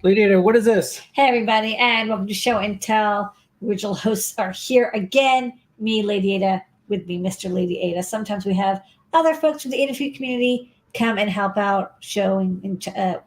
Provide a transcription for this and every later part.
Lady Ada, what is this? Hey, everybody, and welcome to Show and Tell. Original hosts are here again. Me, Lady Ada, with me, Mr. Lady Ada. Sometimes we have other folks from the Adafruit community come and help out showing and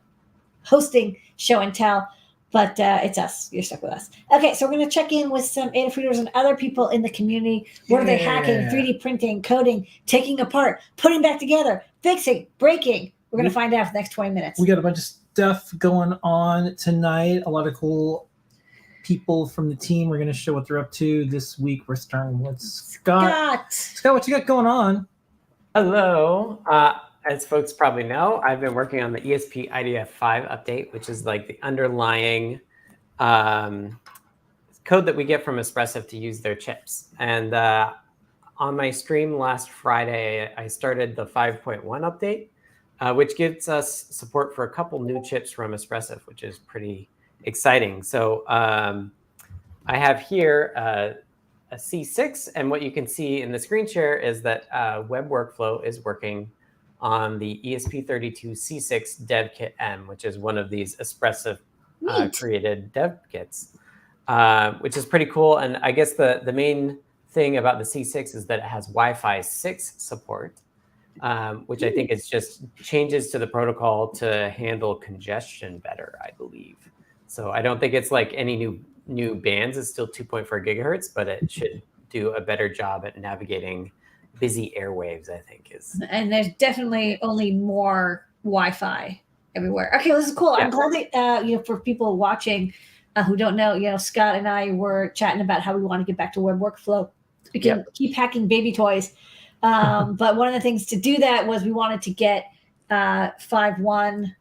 hosting Show and Tell, but it's us. You're stuck with us. Okay, so we're going to check in with some Adafruiters and other people in the community. What are they hacking, 3D printing, coding, taking apart, putting back together, fixing, breaking? We're going to find out for the next 20 minutes. We got a bunch of stuff going on tonight. A lot of cool people from the team. We're going to show what they're up to this week. We're starting with Scott. Scott, what you got going on? Hello. As folks probably know, I've been working on the ESP IDF5 update, which is like the underlying code that we get from Espressif to use their chips. And on my stream last Friday, I started the 5.1 update, which gives us support for a couple new chips from Espressif, which is pretty exciting. So I have here a C6, and what you can see in the screen share is that Web Workflow is working on the ESP32 C6 Dev Kit M, which is one of these Espressif created dev kits, which is pretty cool. And I guess the main thing about the C6 is that it has Wi-Fi 6 support, which I think is just changes to the protocol to handle congestion better, I believe. So I don't think it's like any new bands. It's still 2.4 gigahertz, but it should do a better job at navigating busy airwaves, I think is. And there's definitely only more Wi-Fi everywhere. Okay, well, this is cool. Yeah. I'm glad that for people watching who don't know, Scott and I were chatting about how we want to get back to Web Workflow. We can keep hacking baby toys. But one of the things to do that was we wanted to get 5.1,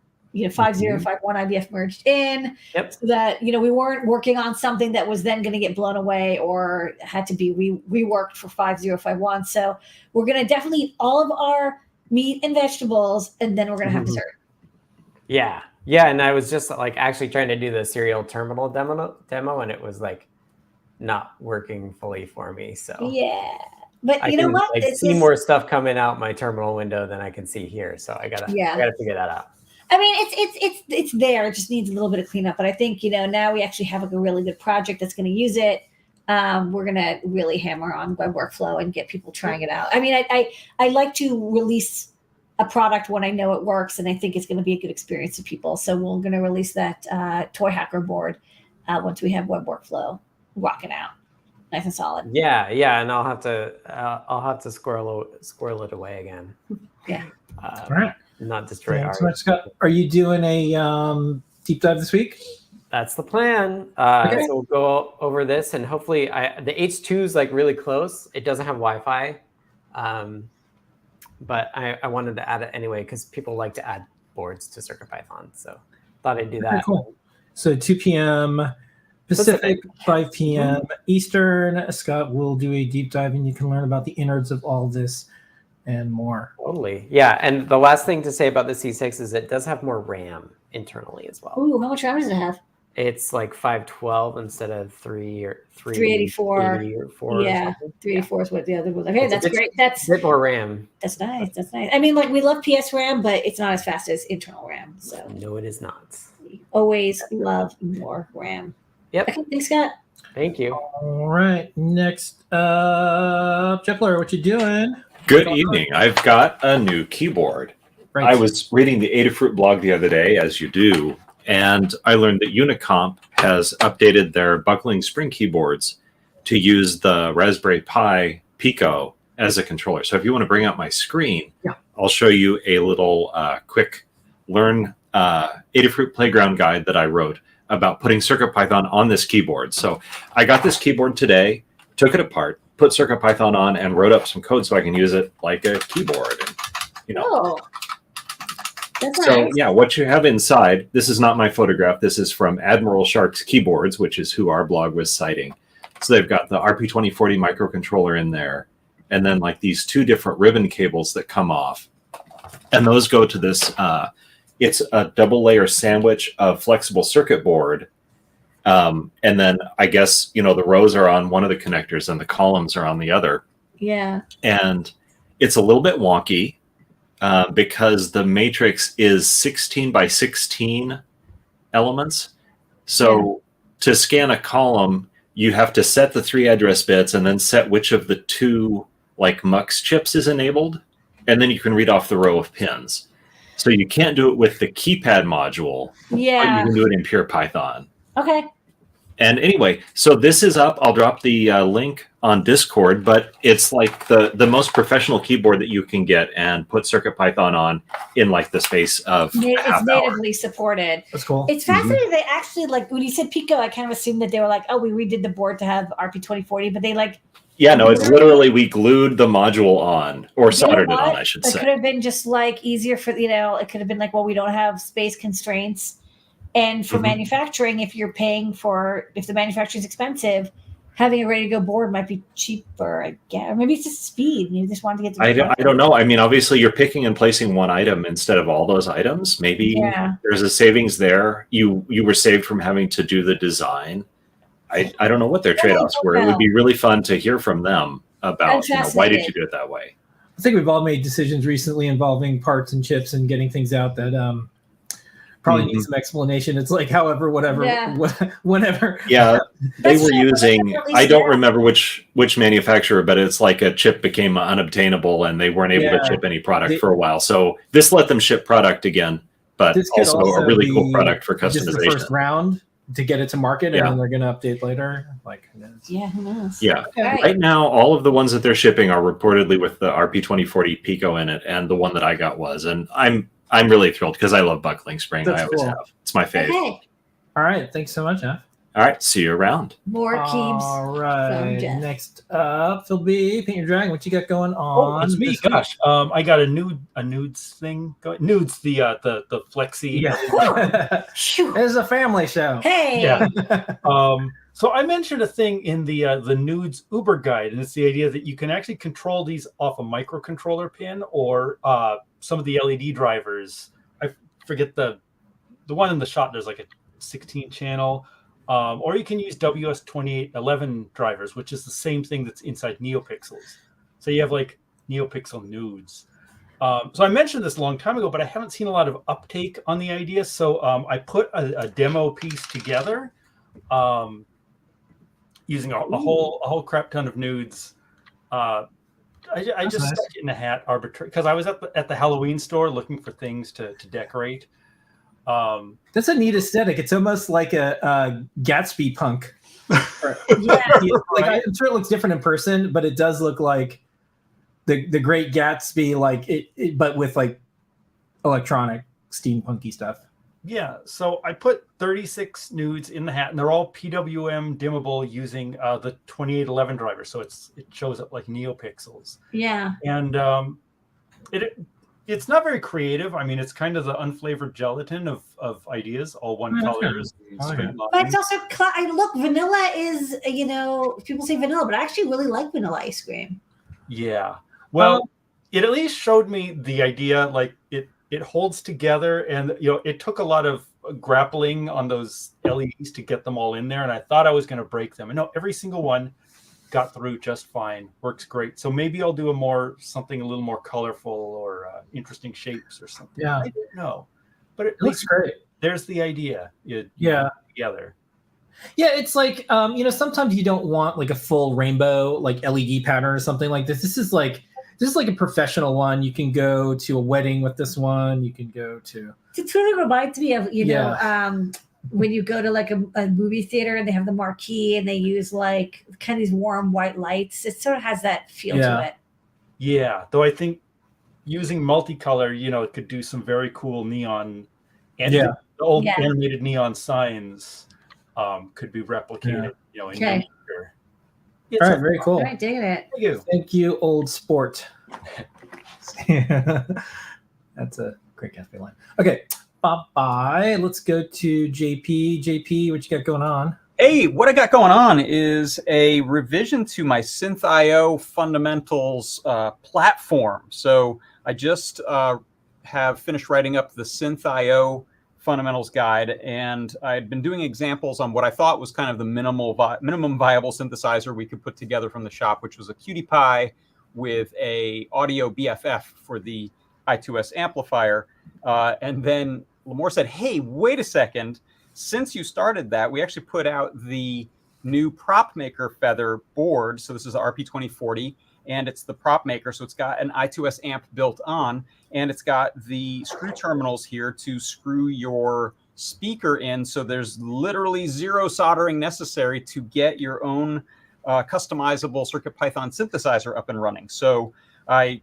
5051 IDF merged in, so that we weren't working on something that was then going to get blown away or had to be reworked for 5051. So we're going to definitely eat all of our meat and vegetables, and then we're going to have dessert. Yeah, and I was just like actually trying to do the serial terminal demo, and it was like not working fully for me. So yeah. But I know what? I see more stuff coming out my terminal window than I can see here. So I gotta figure that out. I mean, it's there. It just needs a little bit of cleanup. But I think now we actually have a really good project that's going to use it. We're going to really hammer on Web Workflow and get people trying it out. I mean, I like to release a product when I know it works, and I think it's going to be a good experience to people. So we're going to release that toy hacker board once we have Web Workflow rocking out. Nice and solid. Yeah, and I'll have to squirrel it away again. Yeah. All right. Not destroy ours. So Scott, are you doing a deep dive this week? That's the plan. So we'll go over this, and hopefully the H2 is like really close. It doesn't have Wi-Fi, but I wanted to add it anyway because people like to add boards to CircuitPython. So thought I'd do that. Cool. So 2 p.m. Pacific, 5 p.m. Eastern. Scott will do a deep dive, and you can learn about the innards of all this and more. Totally. Yeah. And the last thing to say about the C6 is it does have more RAM internally as well. Ooh, how much RAM does it have? It's like 512 instead of 384. 384. Yeah, 384 is what the other was. Okay, that's great. That's a bit more RAM. That's nice. I mean, like we love PS RAM, but it's not as fast as internal RAM. So no, it is not. We always love more RAM. Yep. Okay, thanks, Scott. Thank you. All right. Next up, Jepler, what you doing? Good evening. I've got a new keyboard. Right. I was reading the Adafruit blog the other day, as you do, and I learned that Unicomp has updated their buckling spring keyboards to use the Raspberry Pi Pico as a controller. So if you want to bring up my screen, I'll show you a little quick learn Adafruit Playground guide that I wrote about putting CircuitPython on this keyboard. So I got this keyboard today, took it apart, put CircuitPython on, and wrote up some code so I can use it like a keyboard. And, Oh, that's so nice. Yeah, what you have inside, this is not my photograph. This is from Admiral Shark's Keyboards, which is who our blog was citing. So they've got the RP2040 microcontroller in there, and then like these two different ribbon cables that come off. And those go to this, it's a double layer sandwich of flexible circuit board. And then I guess, the rows are on one of the connectors and the columns are on the other. Yeah. And it's a little bit wonky because the matrix is 16 by 16 elements. So to scan a column, you have to set the 3 address bits and then set which of the 2 like MUX chips is enabled, and then you can read off the row of pins. So you can't do it with the keypad module, but you can do it in pure Python. Okay. And anyway, so this is up. I'll drop the link on Discord, but it's like the most professional keyboard that you can get, and put CircuitPython on in like the space of it's natively supported. That's cool. It's fascinating. They actually, like, when you said Pico, I kind of assumed that they were like, oh, we redid the board to have RP2040, but they like. Yeah, no, it's literally we glued the module on, or soldered it on, I should say. It could have been just like easier for, it could have been like, well, we don't have space constraints. And for manufacturing, if you're paying for, if the manufacturing is expensive, having a ready to go board might be cheaper, I guess. Or maybe it's just speed. You just want to get to I don't know. I mean, obviously you're picking and placing one item instead of all those items. Maybe there's a savings there. You were saved from having to do the design. I don't know what their trade-offs were. It would be really fun to hear from them about why did you do it that way. I think we've all made decisions recently involving parts and chips and getting things out that probably need some explanation. It's like, however, whatever, whenever. Yeah, they were using, I don't remember which manufacturer, but it's like a chip became unobtainable and they weren't able to ship any product for a while. So this let them ship product again, but also a really cool product for customization. Just the first round to get it to market, and then they're going to update later. Like, who knows? Yeah, who knows? Yeah. Right now, all of the ones that they're shipping are reportedly with the RP2040 Pico in it, and the one that I got was. And I'm really thrilled because I love buckling spring. I always have. It's my favorite. Okay. All right. Thanks so much, Jeff. All right. See you around. More keeps. All right. Next up, Phil B. Paint Your Dragon. What you got going on? Oh, it's me. Gosh. I got a Nudes thing going. Nudes, the flexi. Yeah. It's a family show. Hey. Yeah. So I mentioned a thing in the Nudes Uber guide, and it's the idea that you can actually control these off a microcontroller pin or some of the LED drivers. I forget the one in the shot. There's like a 16 channel. Or you can use WS2811 drivers, which is the same thing that's inside NeoPixels. So you have like NeoPixel Nudes. So I mentioned this a long time ago, but I haven't seen a lot of uptake on the idea. So I put a demo piece together using a whole crap ton of nudes. I just stuck it in a hat arbitrarily because I was at the Halloween store looking for things to decorate. That's a neat aesthetic. It's almost like a Gatsby punk. I'm sure it looks different in person, but it does look like the Great Gatsby, like it but with like electronic steampunky stuff. Yeah, so I put 36 nudes in the hat, and they're all PWM dimmable using the 2811 driver, so it shows up like NeoPixels. Yeah, and it's not very creative. I mean, it's kind of the unflavored gelatin of ideas, all one colors. But it's also, look, vanilla is, people say vanilla, but I actually really like vanilla ice cream. Yeah. Well, it at least showed me the idea, like it holds together, and it took a lot of grappling on those LEDs to get them all in there, and I thought I was going to break them. And no, every single one got through just fine. Works great. So maybe I'll do something a little more colorful or interesting shapes or something. Yeah, I don't know, but it looks great. There's the idea. Together. Yeah, it's like sometimes you don't want like a full rainbow like LED pattern or something like this. This is like a professional one. You can go to a wedding with this one. You can go to. It really reminds me of when you go to like a movie theater and they have the marquee and they use like kind of these warm white lights. It sort of has that feel to it. Yeah, though I think using multicolor, it could do some very cool neon. And the old animated neon signs could be replicated. In nature. All right, very cool. All right, digging it. Thank you, old sport. That's a great Gatsby line. Okay, bye-bye. Let's go to JP. JP, what you got going on? Hey, what I got going on is a revision to my SynthIO fundamentals platform. So I just have finished writing up the SynthIO fundamentals guide, and I'd been doing examples on what I thought was kind of the minimum viable synthesizer we could put together from the shop, which was a QT Py with a audio BFF for the I2S amplifier. And then Limor said, hey, wait a second. since you started that, we actually put out the new prop maker feather board. So this is the RP2040, and it's the prop maker. So it's got an I2S amp built on, and it's got the screw terminals here to screw your speaker in. So there's literally zero soldering necessary to get your own customizable CircuitPython synthesizer up and running. So I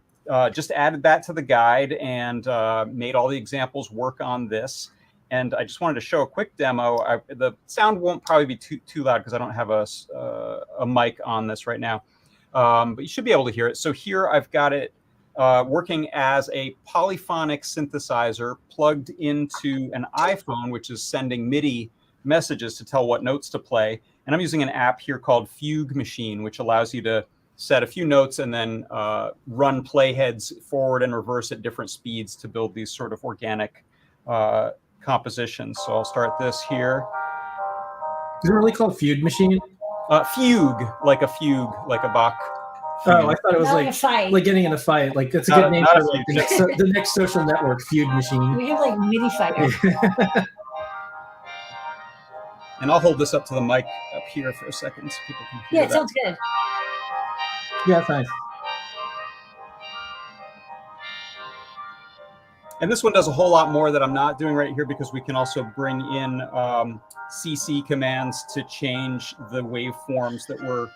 just added that to the guide and made all the examples work on this. And I just wanted to show a quick demo. The sound won't probably be too loud because I don't have a mic on this right now, but you should be able to hear it. So here I've got it working as a polyphonic synthesizer plugged into an iPhone, which is sending MIDI messages to tell what notes to play. And I'm using an app here called Fugue Machine, which allows you to set a few notes and then run playheads forward and reverse at different speeds to build these sort of organic compositions. So I'll start this here. Is it really called Fugue Machine? Fugue, like a fugue, like a Bach. Oh, I thought it was Not a fight. like getting in a fight. Like that's a good name for like, the next social network, Fugue Machine. We have like MIDI fighters. And I'll hold this up to the mic up here for a second so people can hear Yeah, it that. sounds good. Yeah, it's nice. And this one does a whole lot more that I'm not doing right here because we can also bring in CC commands to change the waveforms that we're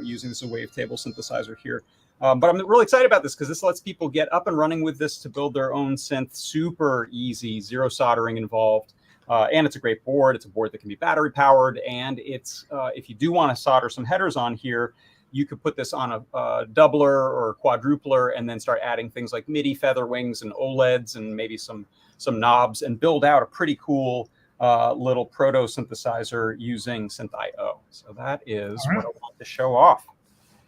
using. This is a wavetable synthesizer here. But I'm really excited about this because this lets people get up and running with this to build their own synth. Super easy, zero soldering involved. And it's a great board. It's a board that can be battery powered. And it's if you do want to solder some headers on here, you could put this on a doubler or a quadrupler and then start adding things like MIDI feather wings and OLEDs and maybe some knobs and build out a pretty cool little proto synthesizer using SynthIO. So that is what I want to show off.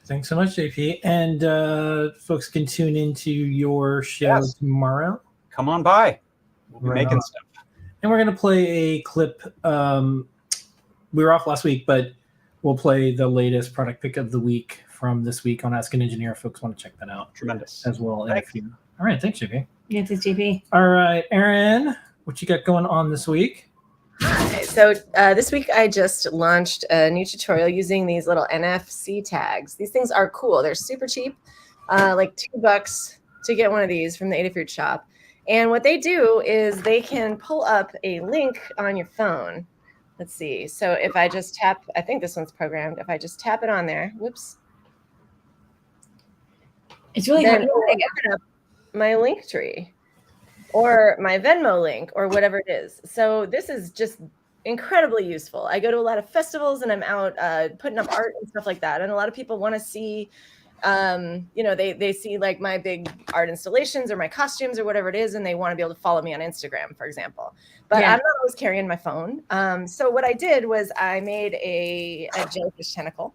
Thanks so much, JP. And folks can tune into your show tomorrow. Come on by. We'll be making stuff. And we're going to play a clip. We were off last week, but we'll play the latest product pick of the week from this week on Ask an Engineer. Folks want to check that out. Tremendous. As well. Thanks. All right. Thanks, JP. Yeah, thanks, JP. All right, Aaron, what you got going on this week? Hi. So this week I just launched a new tutorial using these little NFC tags. These things are cool. They're super cheap, like $2 to get one of these from the Adafruit shop. And what they do is they can pull up a link on your phone. Let's see. So if I just tap, I think this one's programmed. If I just tap it on there, whoops. It's really then hard. it will open up my link tree or my Venmo link or whatever it is. So this is just incredibly useful. I go to a lot of festivals and I'm out putting up art and stuff like that. And a lot of people want to see, they see like my big art installations or my costumes or whatever it is, and they want to be able to follow me on Instagram, for example. But I'm not always carrying my phone. So what I did was I made a jellyfish tentacle.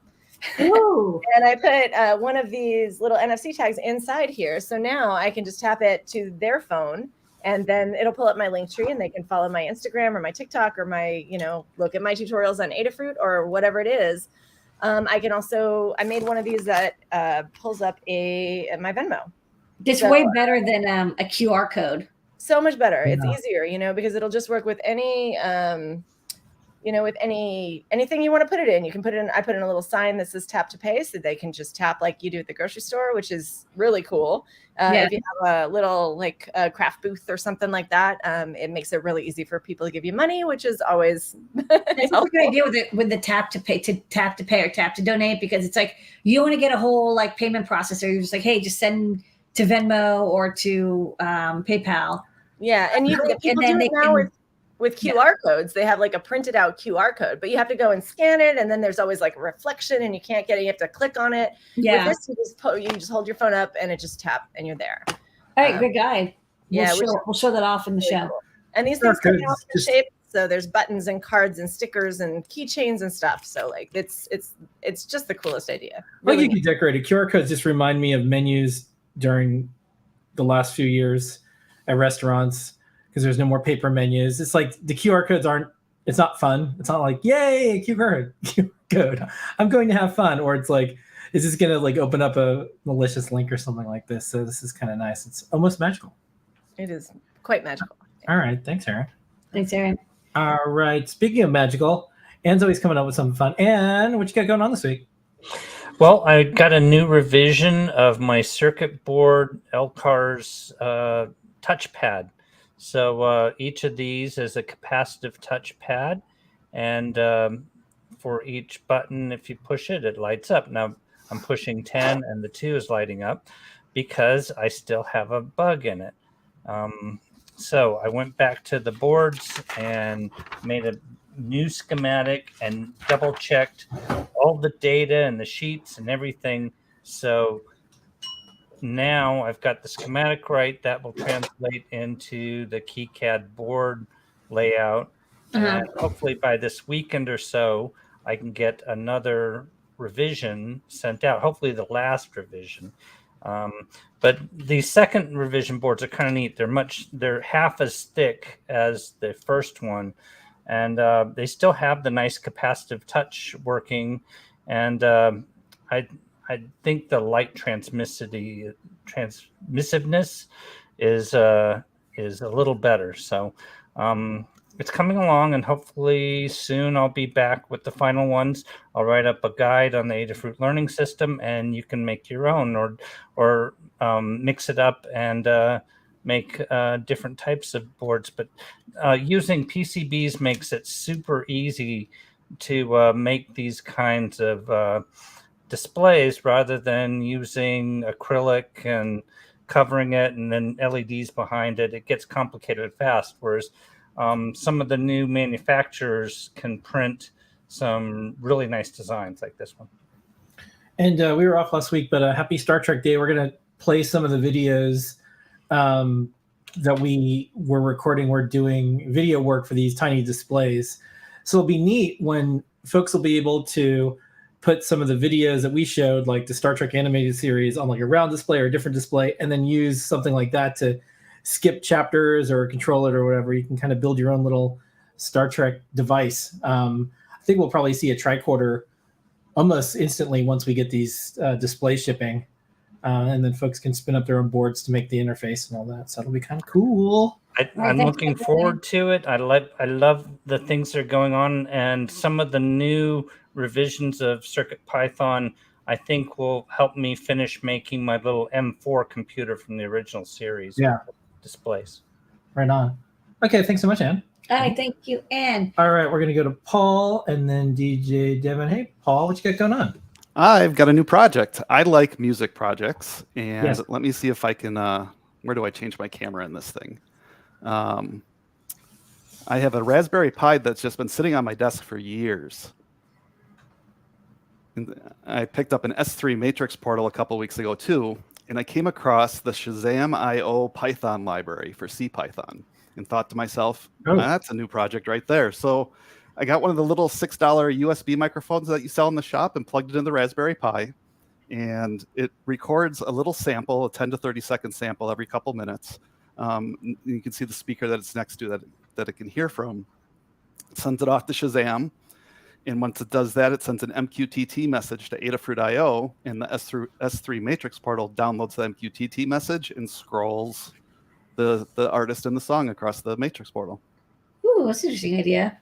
Ooh. And I put one of these little NFC tags inside here. So now I can just tap it to their phone and then it'll pull up my link tree and they can follow my Instagram or my TikTok or my, look at my tutorials on Adafruit or whatever it is. I made one of these that pulls up my Venmo. It's way better than a QR code. So much better. Yeah. It's easier, because it'll just work with any, with anything you want to put it in. You can put it in. I put in a little sign that says tap to pay, so they can just tap like you do at the grocery store, which is really cool. If you have a little like a craft booth or something like that, it makes it really easy for people to give you money, which is always. It's a good idea with the tap to pay or tap to donate, because it's like you want to get a whole like payment processor. You're just like, hey, just send to Venmo or to PayPal. Yeah, and people do it now with QR codes. They have like a printed out QR code, but you have to go and scan it, and then there's always like a reflection, and you can't get it. You have to click on it. Yeah, with this, you just hold your phone up, and it just tap, and you're there. All right, good guide. Yeah, we'll show that off in the show. Cool. And these things come out in shape, so there's buttons and cards and stickers and keychains and stuff. So like it's just the coolest idea. Really, you can decorate it. QR codes just remind me of menus during the last few years at restaurants, because there's no more paper menus. It's like the QR codes it's not fun. It's not like, yay, QR code. I'm going to have fun. Or it's like, is this going to like open up a malicious link or something like this? So this is kind of nice. It's almost magical. It is quite magical. All right. Thanks, Aaron. Thanks, Aaron. All right. Speaking of magical, Anne's always coming up with something fun. Anne, what you got going on this week? Well, I got a new revision of my circuit board Lcars touchpad. So each of these is a capacitive touchpad, and for each button, if you push it, it lights up. Now I'm pushing 10, and the 2 is lighting up because I still have a bug in it. So I went back to the boards and made a new schematic and double checked all the data and the sheets and everything. So now I've got the schematic right. That will translate into the KiCad board layout. And hopefully by this weekend or so, I can get another revision sent out, hopefully the last revision. But the second revision boards are kind of neat. They're half as thick as the first one, and they still have the nice capacitive touch working. And I think the light transmissiveness is a little better. So it's coming along, and hopefully soon I'll be back with the final ones. I'll write up a guide on the Adafruit learning system, and you can make your own or mix it up and make different types of boards. But using PCBs makes it super easy to make these kinds of displays rather than using acrylic and covering it and then LEDs behind it. It gets complicated fast, whereas some of the new manufacturers can print some really nice designs like this one. And we were off last week, but happy Star Trek Day. We're going to play some of the videos that we were recording. We're doing video work for these tiny displays. So it'll be neat when folks will be able to put some of the videos that we showed, like the Star Trek animated series, on like a round display or a different display, and then use something like that to skip chapters or control it or whatever. You can kind of build your own little Star Trek device. I think we'll probably see a tricorder almost instantly once we get these displays shipping. And then folks can spin up their own boards to make the interface and all that. So it'll be kind of cool. I'm looking forward to it. I love the things that are going on, and some of the new revisions of CircuitPython I think will help me finish making my little M4 computer from the original series. Yeah. Displays. Right on. Okay, thanks so much, Anne. All right, thank you, Anne. All right, we're going to go to Paul and then DJ Devin. Hey, Paul, what you got going on? I've got a new project. I like music projects, and Yes. let me see if I can. Where do I change my camera in this thing? I have a Raspberry Pi that's just been sitting on my desk for years. And I picked up an S3 matrix portal a couple weeks ago too, and I came across the ShazamIO Python library for CPython and thought to myself, that's a new project right there. So I got one of the little $6 USB microphones that you sell in the shop and plugged it in the Raspberry Pi, and it records a little sample, a 10 to 30 second sample every couple minutes. You can see the speaker that it's next to that it can hear from. It sends it off to Shazam, and once it does that, it sends an MQTT message to Adafruit.io, and the S3 matrix portal downloads the MQTT message and scrolls the artist and the song across the matrix portal. Ooh, that's an interesting idea.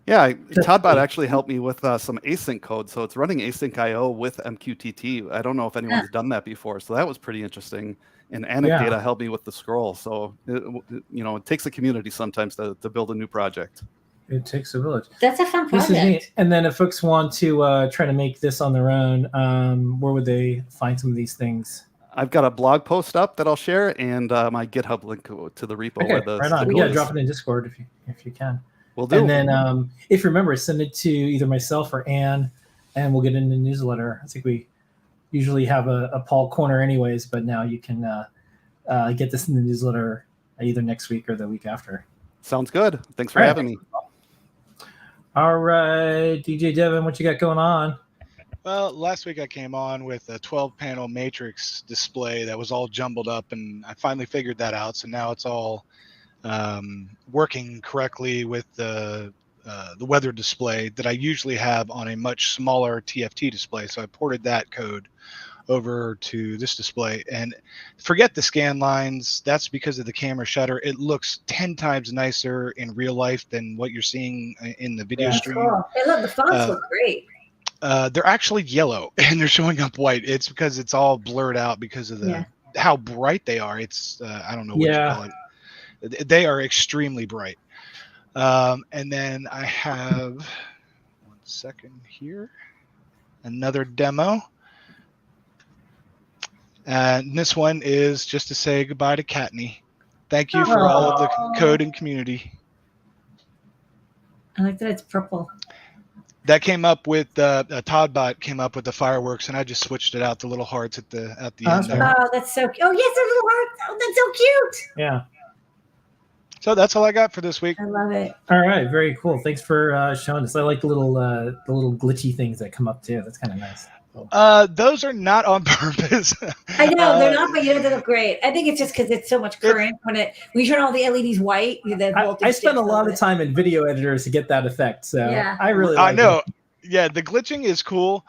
Yeah, ToddBot actually helped me with some async code, so it's running async IO with MQTT. I don't know if anyone's done that before, so that was pretty interesting. And Anecdata helped me with the scroll, so it takes a community sometimes to build a new project. It takes a village. That's a fun project. This is neat. And then if folks want to try to make this on their own, where would they find some of these things? I've got a blog post up that I'll share, and my GitHub link to the repo. Okay, where the right on. is. Drop it in Discord if you can. Will do. And then if you remember, send it to either myself or Anne, and we'll get it in the newsletter. I think we usually have a Paul corner anyways, but now you can get this in the newsletter either next week or the week after. Sounds good. Thanks for having me. All right, DJ Devin, what you got going on? Well, last week I came on with a 12-panel matrix display that was all jumbled up, and I finally figured that out. So now it's all working correctly with the weather display that I usually have on a much smaller TFT display. So I ported that code over to this display. And forget the scan lines. That's because of the camera shutter. It looks 10 times nicer in real life than what you're seeing in the video stream. Cool. I love the fonts look great. They're actually yellow and they're showing up white. It's because it's all blurred out because of the how bright they are. It's I don't know what you call it. They are extremely bright. And then I have 1 second here, another demo. And this one is just to say goodbye to Katney. Thank you for all of the code and community. I like that it's purple. That came up with tophat came up with the fireworks, and I just switched it out to little hearts at the end. There. Oh, that's so cute. Oh, yes, they're little hearts. Oh, that's so cute. Yeah. So that's all I got for this week. I love it. All right, very cool. Thanks for showing us. I like the little glitchy things that come up too. That's kind of nice. Those are not on purpose. I know they're not, but they look great. I think it's just because it's so much current. When you turn all the LEDs white, I spent a lot of time in video editors to get that effect. So I really like it. Yeah, the glitching is cool.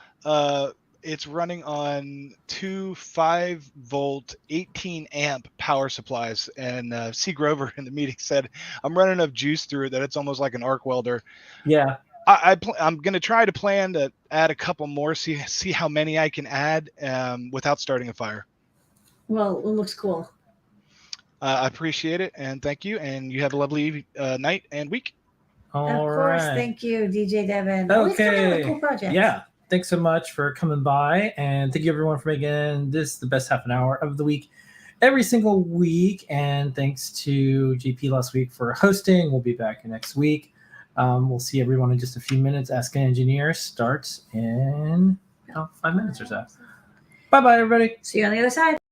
It's running on two 5-volt, 18-amp power supplies. And C. Grover in the meeting said, I'm running enough juice through it that it's almost like an arc welder. Yeah. I'm going to try to plan to add a couple more, see how many I can add without starting a fire. Well, it looks cool. I appreciate it, and thank you. And you have a lovely night and week. Of course. Thank you, DJ Devin. Okay. Cool project. Yeah. Thanks so much for coming by. And thank you, everyone, for making this the best half an hour of the week every single week. And thanks to JP last week for hosting. We'll be back next week. We'll see everyone in just a few minutes. Ask an Engineer starts in 5 minutes or so. Bye-bye, everybody. See you on the other side.